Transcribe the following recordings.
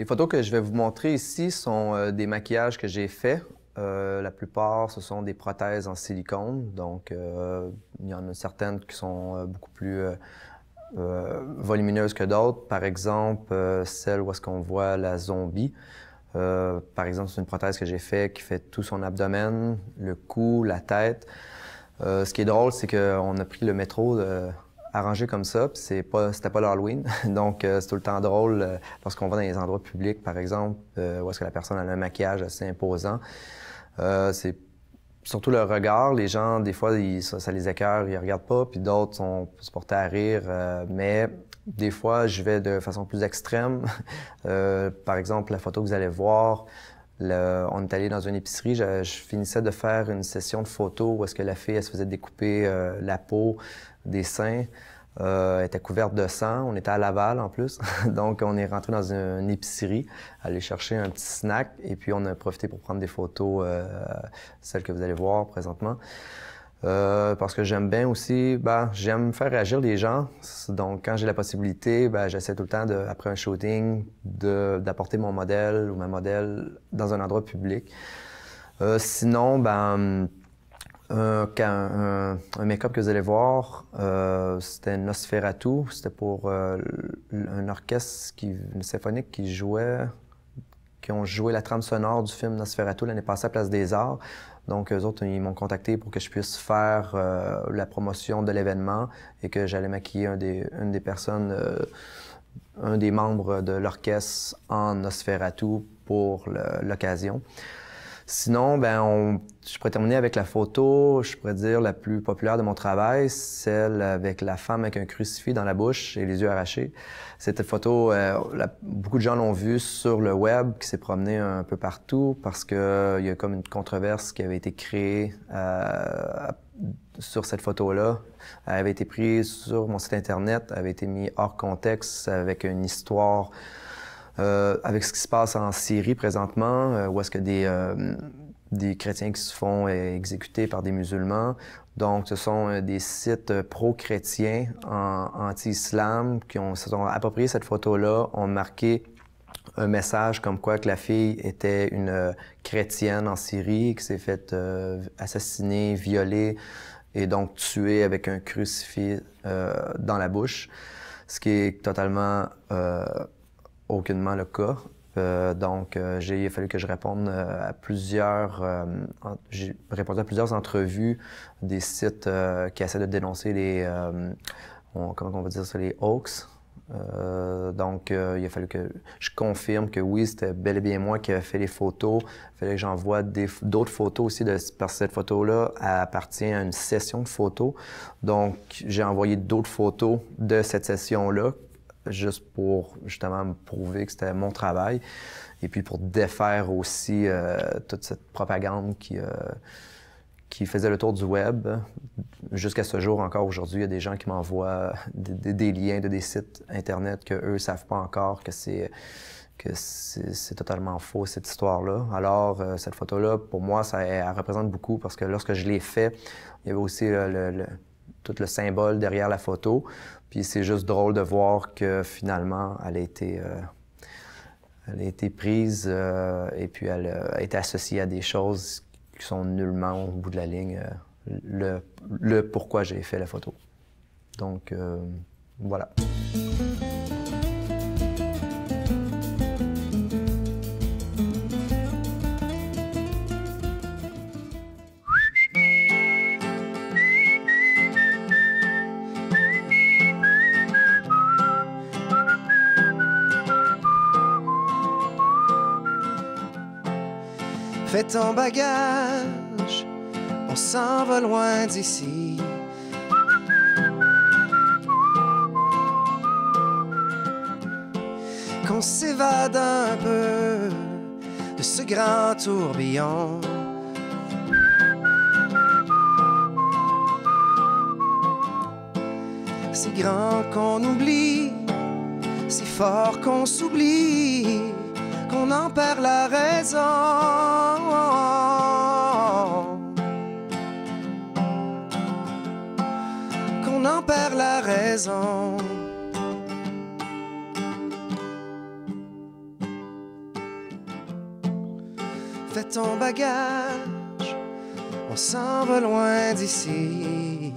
Les photos que je vais vous montrer ici sont des maquillages que j'ai faits. La plupart, ce sont des prothèses en silicone. Donc, il y en a certaines qui sont beaucoup plus volumineuses que d'autres. Par exemple, celle où est-ce qu'on voit la zombie. Par exemple, c'est une prothèse que j'ai faite qui fait tout son abdomen, le cou, la tête. Ce qui est drôle, c'est qu'on a pris le métro arrangé comme ça, puis c'était pas l'Halloween. Donc, c'est tout le temps drôle lorsqu'on va dans les endroits publics, par exemple, où est-ce que la personne a un maquillage assez imposant. C'est surtout le regard. Les gens, des fois, ça les écœure, ils regardent pas, puis d'autres sont se portés à rire. Mais des fois, je vais de façon plus extrême. Par exemple, la photo que vous allez voir, on est allé dans une épicerie, je finissais de faire une session de photos où est-ce que la fille, elle se faisait découper la peau des seins. Elle était couverte de sang. On était à Laval, en plus. Donc, on est rentré dans une épicerie, aller chercher un petit snack, et puis on a profité pour prendre des photos, celles que vous allez voir présentement. Parce que j'aime bien aussi, j'aime faire réagir les gens. Donc, quand j'ai la possibilité, j'essaie tout le temps, après un shooting, d'apporter mon modèle ou ma modèle dans un endroit public. Sinon, un make-up que vous allez voir, c'était Nosferatu. C'était pour un orchestre symphonique qui ont joué la trame sonore du film Nosferatu l'année passée à Place des Arts. Donc, eux autres, ils m'ont contacté pour que je puisse faire la promotion de l'événement et que j'allais maquiller une des personnes, un des membres de l'orchestre en Nosferatu pour l'occasion. Sinon, je pourrais terminer avec la photo, je pourrais dire, la plus populaire de mon travail, celle avec la femme avec un crucifix dans la bouche et les yeux arrachés. Cette photo, beaucoup de gens l'ont vue sur le web, qui s'est promenée un peu partout parce qu'il y a comme une controverse qui avait été créée sur cette photo-là. Elle avait été prise sur mon site Internet, elle avait été mise hors contexte avec une histoire avec ce qui se passe en Syrie présentement, où est-ce que des chrétiens qui se font exécuter par des musulmans. Donc, ce sont des sites pro-chrétiens anti-islam qui se sont appropriés cette photo-là, ont marqué un message comme quoi que la fille était une chrétienne en Syrie, qui s'est faite assassiner, violer et donc tuée avec un crucifix dans la bouche, ce qui est totalement aucunement le cas. Il a fallu que je réponde à j'ai répondu à plusieurs entrevues des sites qui essaient de dénoncer comment on va dire ça, les hoax. Il a fallu que je confirme que oui, c'était bel et bien moi qui avais fait les photos. Il fallait que j'envoie d'autres photos aussi, parce que cette photo-là appartient à une session de photos. Donc, j'ai envoyé d'autres photos de cette session-là, juste pour justement me prouver que c'était mon travail. Et puis pour défaire aussi toute cette propagande qui faisait le tour du web. Jusqu'à ce jour, encore aujourd'hui, il y a des gens qui m'envoient des liens de des sites Internet qu'eux ne savent pas encore que c'est totalement faux, cette histoire-là. Alors, cette photo-là, pour moi, elle représente beaucoup parce que lorsque je l'ai fait, il y avait aussi tout le symbole derrière la photo. Puis c'est juste drôle de voir que finalement, elle a été prise et puis elle a été associée à des choses qui sont nullement au bout de la ligne le pourquoi j'ai fait la photo. Donc, voilà. Fais ton bagage, on s'en va loin d'ici. Qu'on s'évade un peu de ce grand tourbillon. C'est grand qu'on oublie, c'est fort qu'on s'oublie, qu'on en perd la raison. Qu'on en perd la raison. Fais ton bagage, on s'en va loin d'ici.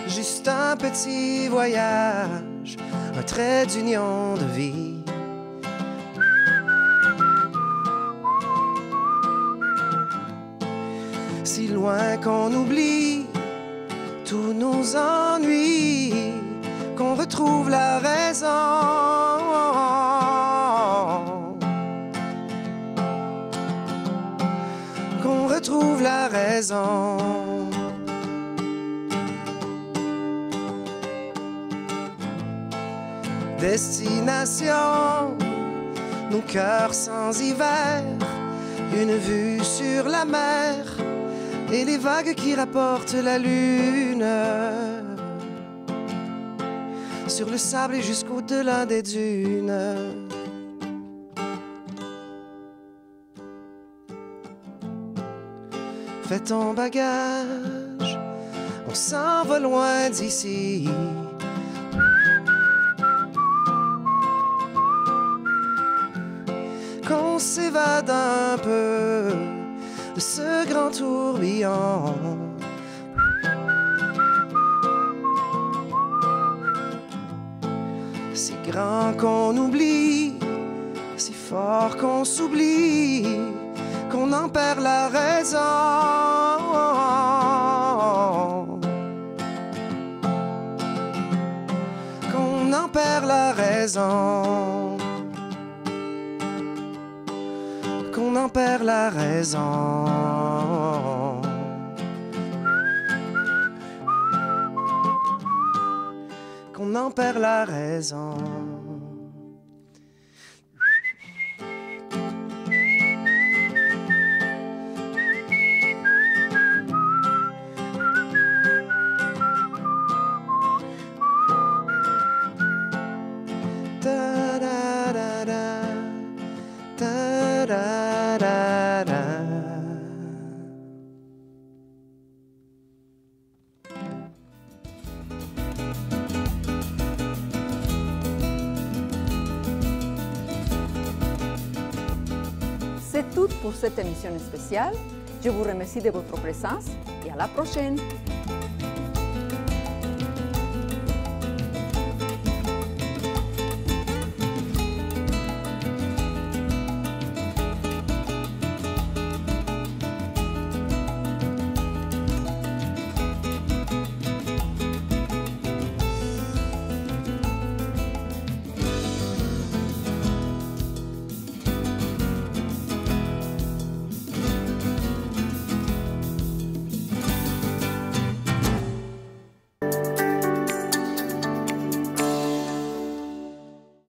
Juste un petit voyage, un trait d'union de vie. Si loin qu'on oublie tous nos ennuis, qu'on retrouve la raison. Qu'on retrouve la raison. Destination, nos cœurs sans hiver, une vue sur la mer et les vagues qui rapportent la lune. Sur le sable et jusqu'au-delà des dunes. Fais ton bagage, on s'en va loin d'ici. Qu'on s'évade un peu de ce grand tourbillon. Si grand qu'on oublie, si fort qu'on s'oublie, qu'on en perd la raison. Qu'on en perd la raison. Qu'on en perd la raison. Qu'on en perd la raison. Da da da da, da da da da. C'est tout pour cette émission spéciale. Je vous remercie de votre présence et à la prochaine.